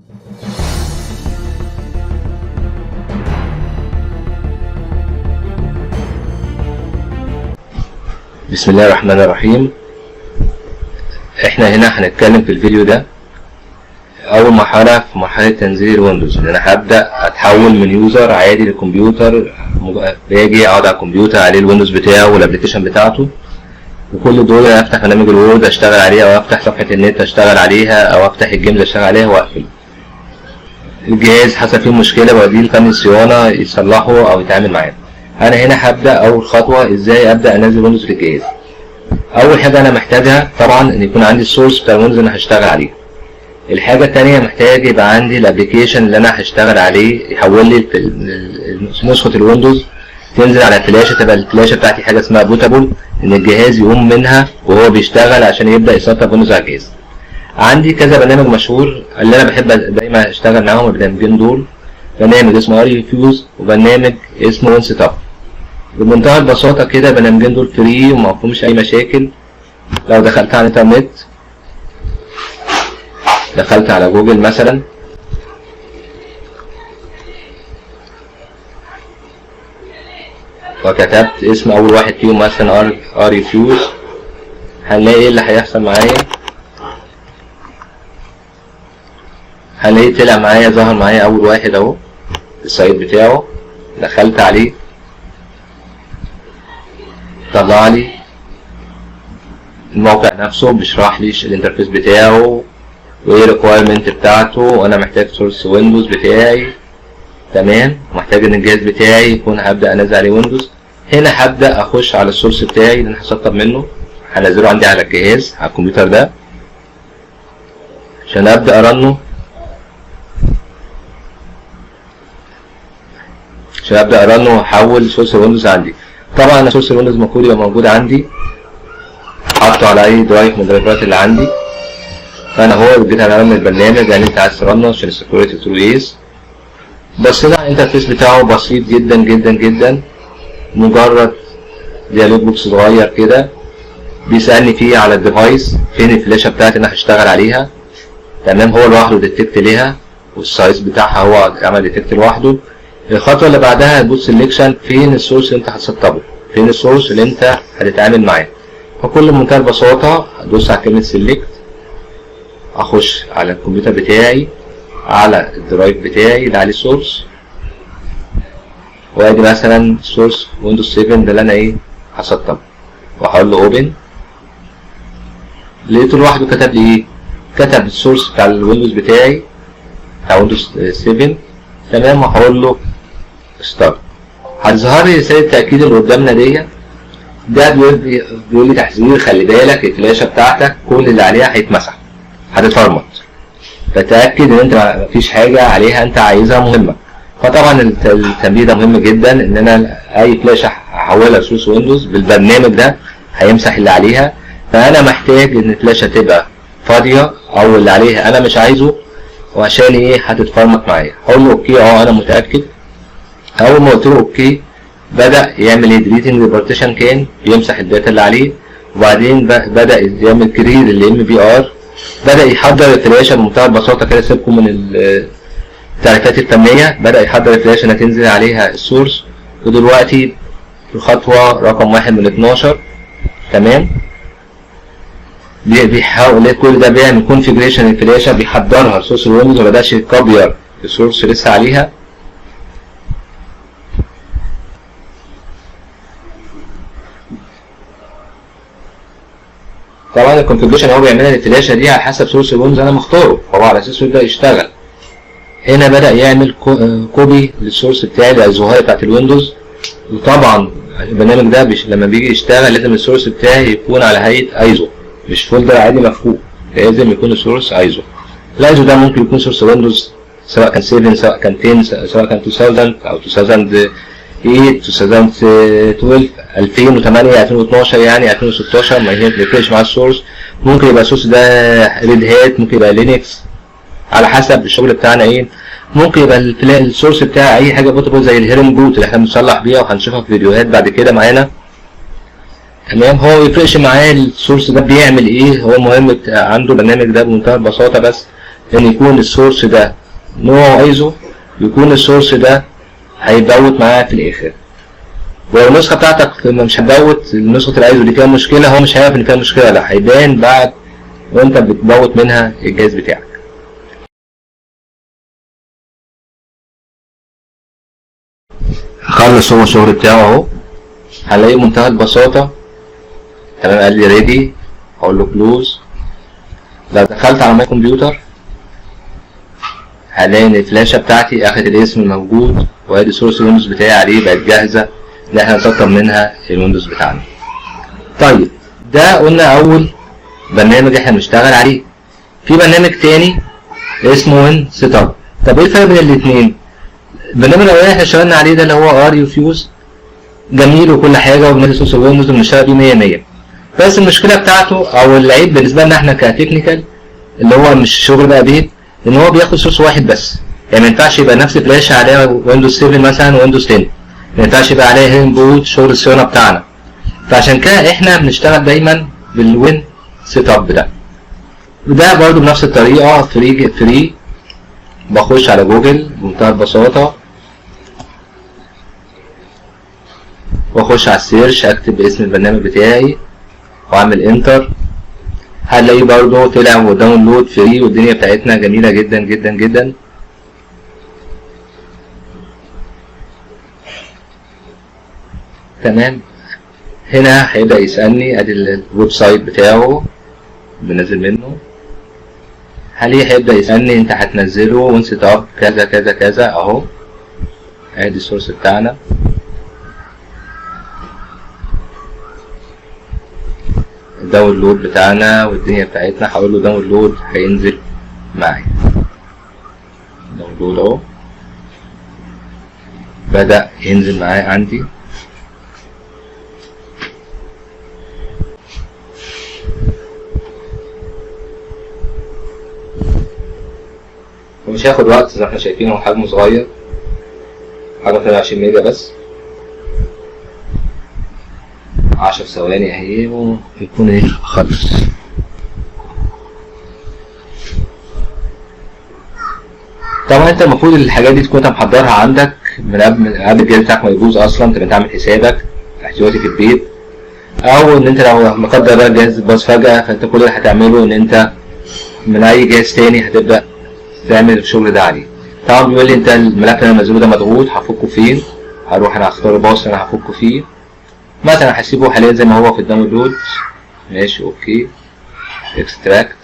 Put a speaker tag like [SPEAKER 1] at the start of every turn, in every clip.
[SPEAKER 1] بسم الله الرحمن الرحيم. احنا هنا هنتكلم في الفيديو ده اول مرحله في مرحله تنزيل الويندوز، ان انا هبدا اتحول من يوزر عادي للكمبيوتر. باجي اقعد على الكمبيوتر عليه الويندوز بتاعه والابلكيشن بتاعته، وكل دول افتح برنامج الوورد اشتغل عليه، او افتح صفحه النت اشتغل عليها، او افتح الجيمز اشتغل عليها واقفل الجهاز حصل فيه مشكله بوديه لفني الصيانه يصلحه او يتعامل معاه. انا هنا هبدا اول خطوه ازاي ابدا انزل ويندوز للجهاز. اول حاجه انا محتاجها طبعا ان يكون عندي السورس بتاع الويندوز اللي انا هشتغل عليه. الحاجه الثانيه محتاج يبقى عندي الابلكيشن اللي انا هشتغل عليه يحول لي نسخه الويندوز تنزل على الفلاشه، تبقى الفلاشه بتاعتي حاجه اسمها بوتابل، ان الجهاز يقوم منها وهو بيشتغل عشان يبدا يسطب ويندوز على الجهاز. عندي كذا برنامج مشهور اللي انا بحب دايما اشتغل معاهم البرنامجين دول، برنامج اسمه ريفيوز وبرنامج اسمه وين سيت اب. بمنتهى البساطه كده البرنامجين دول فري ومفهومش اي مشاكل. لو دخلت على الانترنت، دخلت على جوجل مثلا وكتبت اسم اول واحد فيهم مثلا ريفيوز، هنلاقي ايه اللي هيحصل معايا. هنلاقي طلع معايا ظهر معايا اول واحد اهو السايت بتاعه، دخلت عليه طلع لي الموقع نفسه بيشرح لي الانترفيس بتاعه وايه الريكويرمنت بتاعته، وانا محتاج سورس ويندوز بتاعي تمام، محتاج ان الجهاز بتاعي يكون هبدا انزل عليه ويندوز. هنا هبدا اخش على السورس بتاعي اللي انا هسطب منه، هنزله عندي على الجهاز على الكمبيوتر ده عشان ابدا ارنه، واحول سورس الويندوز عندي. طبعا سورس الويندوز المفروض يبقى موجود عندي، حاطه على اي درايف من الدرايفات اللي عندي. فانا هو جيت على رن البرنامج يعني انت عايز ترنه عشان السكيورتي تقول له يس. بصينا على الانترفيس بتاعه بسيط جدا جدا جدا، مجرد ديالوج بوكس صغير كده بيسالني فيه على الديفايس فين الفلاشه بتاعتي اللي انا هشتغل عليها تمام. هو لوحده ديتكت ليها والسايز بتاعها هو عمل ديتكت لوحده. الخطوه اللي بعدها هتبص سيلكشن فين السورس اللي انت هتسطبه، فين السورس اللي انت هتتعامل معاه. فكل بمنتهى البساطه ادوس على كلمه سيلكت، اخش على الكمبيوتر بتاعي على الدرايف بتاعي اللي عليه السورس، وادي مثلا سورس ويندوز 7 ده اللي انا ايه هسطبه، وهقول له اوبن. لقيته لوحده كتب لي ايه، كتب السورس بتاع الويندوز بتاعي بتاع ويندوز 7 تمام، وهقول له ستارت. هتظهر لي رساله التاكيد اللي قدامنا دي، ده بيقول لي تحذير خلي بالك الفلاشه بتاعتك كل اللي عليها هيتمسح هتتفرمط، فتأكد ان انت مفيش حاجه عليها انت عايزها مهمه. فطبعا التنبيه ده مهم جدا، ان انا اي فلاشه هحولها لسورس ويندوز بالبرنامج ده هيمسح اللي عليها. فانا محتاج ان الفلاشه تبقى فاضيه او اللي عليها انا مش عايزه، وعشان ايه هتتفرمط معايا. هقول له اوكي انا متاكد. اول ما قلت له اوكي بدا يعمل ايه ديليتنج للبارتيشن، كان بيمسح الداتا اللي عليه، وبعدين بدا يعمل كرير للام بي ار، بدا يحضر الفلاشه بمنتهى البساطه كده. سيبكم من التعريفات الفنيه، بدا يحضر الفلاشه اللي هتنزل عليها السورس. ودلوقتي الخطوه رقم 1 من 12 تمام، بيحاول كل ده بيعمل كونفيجريشن الفلاشه، بيحضرها لسورس الويندوز، ما بداش يكوبير السورس لسه عليها. طبعا الكونفيجريشن هو بيعملها للفلاشه دي على حسب سورس الويندوز انا مختاره، فهو على اساسه يبدا يشتغل. هنا بدا يعمل كوبي للسورس بتاعي للظهيره بتاعت الويندوز. وطبعا البرنامج ده لما بيجي يشتغل لازم السورس بتاعي يكون على هيئه ايزو، مش فولدر عادي مفكوك، لازم يكون السورس ايزو. الايزو ده ممكن يكون سورس ويندوز سواء كان 7 سواء كان 10 سواء كان 2000 او 2008 2012 2008 2012 يعني 2016، ما يفرقش مع السورس. ممكن يبقى السورس ده ريد هات، ممكن يبقى لينكس، على حسب الشغل بتاعنا ايه. ممكن يبقى السورس بتاع اي حاجه بوتابل زي الهيرن بوت اللي احنا بنصلح بيها وهنشوفها في فيديوهات بعد كده معانا تمام. هو ما يفرقش معاه السورس ده بيعمل ايه، هو المهم عنده البرنامج ده بمنتهى البساطه بس ان يكون السورس ده نوعه ايزو، يكون السورس ده هيبوت معاك في الاخر. ولو النسخه بتاعتك مش هتبوت، نسخه الايزو دي فيها مشكله، هو مش هيعرف ان فيها مشكله، لا هيبان بعد وانت بتبوت منها الجهاز بتاعك. خلص هو الشغل بتاعه اهو، هلاقي منتهى البساطه. تمام، قال لي ريدي، هقول له كلوز. لو دخلت على ماي كمبيوتر هلاقي ان الفلاشه بتاعتي اخدت الاسم الموجود، وادي سورس الويندوز بتاعي عليه، بقت جاهزه ان احنا نسطب منها الويندوز بتاعنا. طيب ده قلنا اول برنامج احنا بنشتغل عليه. في برنامج تاني اسمه وين سيت اب. طب ايه الفرق بين الاثنين؟ البرنامج الاولاني احنا اشتغلنا عليه ده اللي هو ار يو فيوز، جميل وكل حاجه وبنادي سورس الويندوز وبنشتغل بيه 100 100. بس المشكله بتاعته او العيب بالنسبه لنا احنا كتكنيكال اللي هو مش شغل بقى بيه، ان هو بياخد سورس واحد بس. يعني ما ينفعش يبقى نفس فلاشه عليها ويندوز 7 مثلا ويندوز 10، ما ينفعش يبقى عليها هيم بوت شغل الصيانه بتاعنا. فعشان كده احنا بنشتغل دايما بالوين سيت اب ده. وده برضو بنفس الطريقه، فري بخش على جوجل بمنتهى البساطه، واخش على السيرش، اكتب اسم البرنامج بتاعي واعمل انتر، هنلاقيه برضو طلع وداونلود فري، والدنيا بتاعتنا جميله جدا جدا جدا. تمام، هنا هيبدأ يسألني، ادي الويب سايت بتاعه بنزل منه. هيبدأ يسألني انت هتنزله وين سيت اب كذا كذا كذا اهو، ادي السورس بتاعنا. الداونلود بتاعنا والدنيا بتاعتنا، هقول له داونلود، هينزل معايا داونلود اهو، بدأ ينزل معايا عندي. ومش هياخد وقت زي ما احنا شايفين، هو حجمه صغير، حجمه 22 ميجا بس. 10 ثواني اهي ويكون ايه خلص. طبعا انت المفروض الحاجات دي تكون انت محضرها عندك من قبل الجهاز بتاعك ما يبوظ اصلا، تبقى انت عامل حسابك احتياطي في البيت، او ان انت لو لا قدر الله الجهاز باظ فجأة، فانت كل اللي هتعمله ان انت من اي جهاز تاني هتبدأ تعمل الشغل ده عليه. طبعا بيقول لي انت الملف اللي انا منزله ده مضغوط، هفكه فين؟ هروح انا هختار الباص اللي انا هفكه فيه، مثلا هسيبه حاليا زي ما هو في الداونلود. ماشي اوكي، اكستراكت،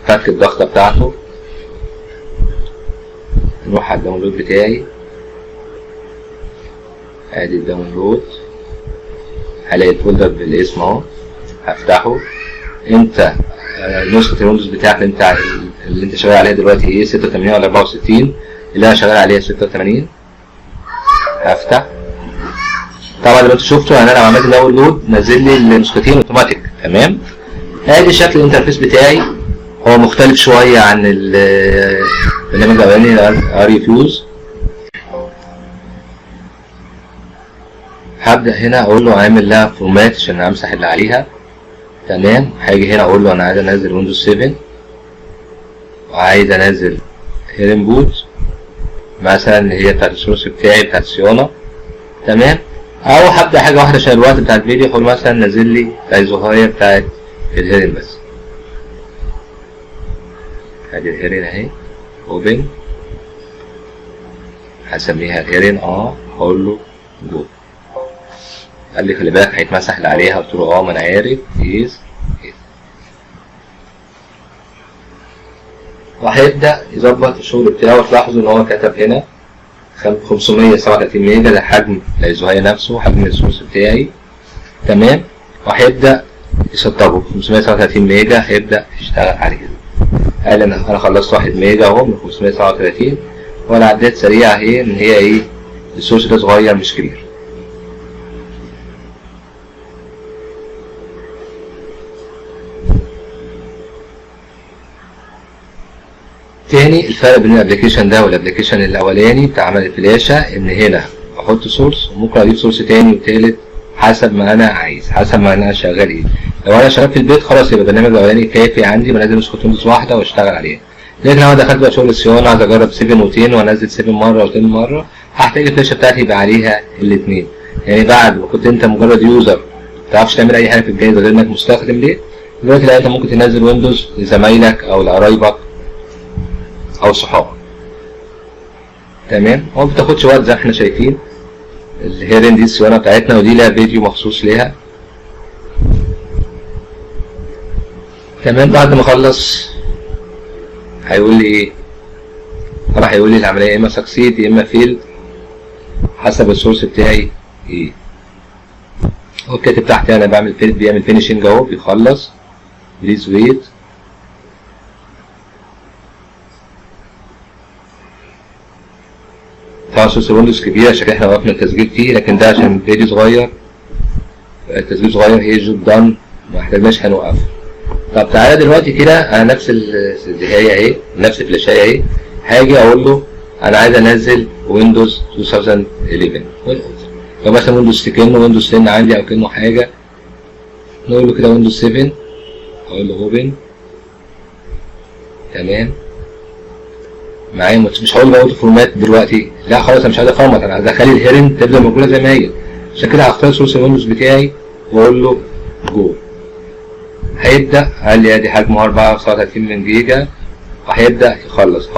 [SPEAKER 1] فك الضغطة بتاعته، نروح على الداونلود بتاعي، ادي الداونلود، هلاقي الفولدر بالاسم اهو، هفتحه. انت نسخة الويندوز بتاعك اللي انت شغال عليها دلوقتي ايه، 86 ولا 64؟ اللي انا شغال عليها 86. هفتح. طبعا اللي انتوا شفتوا يعني انا لو عملت داونلود نزل لي النسختين اوتوماتيك. تمام، ادي شكل الانترفيس بتاعي، هو مختلف شويه عن البرنامج الاولاني ار يو فيوز. هبدا هنا اقول له اعمل لها فورمات عشان امسح اللي عليها. تمام، هاجي هنا اقول له انا عايز انزل ويندوز 7 وعايز انزل هيرن بوت مثلا اللي هي بتاعت السورس بتاعي بتاعت الصيانه. تمام، او هبدا حاجه واحده عشان الوقت بتاع الفيديو، هقول مثلا نزل لي الايزوهاير بتاعت الهيرن بس. ادي الهيرن اهي، اوبن، هسميها الهيرن هقول له جو. قال لي خلي بالك هيتمسح اللي عليها، قلت له ما انا عارف يس. وهيبدا يظبط الشغل بتاعه. تلاحظوا ان هو كتب هنا 537 ميجا، ده حجم الايزوهاير نفسه، حجم السورس بتاعي. تمام، وهيبدا يسطبه 537 ميجا، هيبدا يشتغل عليه. قال انا خلصت 1 ميجا اهو من 537، وانا عديت سريعه اهي ان هي ايه، السورس ده صغير مش كبير. تاني الفرق بين الابلكيشن ده والابلكيشن الاولاني بتاع عمل الفلاشه، ان هنا احط سورس وممكن اضيف سورس تاني وتالت حسب ما انا عايز، حسب ما انا شغال ايه. لو انا شغال في البيت خلاص يبقى البرنامج الاولاني كافي عندي، بنزل نسخه ويندوز واحده واشتغل عليها. لكن لو انا دخلت بقى شغل الصيانه عايز اجرب 7 و10 وانزل 7 مره و10 مره، هحتاج الفلاشه بتاعتي يبقى عليها الاثنين. يعني بعد ما كنت انت مجرد يوزر متعرفش تعمل اي حاجه في الجهاز غير انك مستخدم ليه، دلوقتي لا انت ممكن تنزل ويندوز لزمايلك او لقرايبك او صحابك. تمام. هو ما بتاخدش وقت زي ما احنا شايفين. الهيرن دي الصيانه بتاعتنا، ودي لها فيديو مخصوص ليها. تمام. بعد ما اخلص هيقول لي ايه؟ راح يقول لي العمليه يا اما سكسيد يا اما فيل حسب السورس بتاعي ايه. هو الكاتب تحتي انا بيعمل فينيشنج اهو، بيخلص. بليز ويت. طبعا سورس الويندوز كبير عشان احنا وقفنا التسجيل فيه، لكن ده عشان الفيديو صغير، التسجيل صغير، هي جوب دان ما احتاجناش هنوقف. طب تعالى دلوقتي كده انا نفس الدهايه اهي، نفس الفلاشايه اهي، هاجي اقول له انا عايز انزل ويندوز 2011. لو مثلا ويندوز 10 ويندوز 10 عندي او كانه حاجه، نقول له كده ويندوز 7، اقول له اوبن. تمام معايا. مش هقول له اوتو فورمات دلوقتي، لا خلاص انا مش عايز افورمات، انا عايز اخلي الهيرن تفضل موجوده زي ما هي. عشان كده هختار سورس الويندوز بتاعي واقول له جو. هيبدا قال لي ادي حجمه 34 من جيجا، وهيبدا يخلص.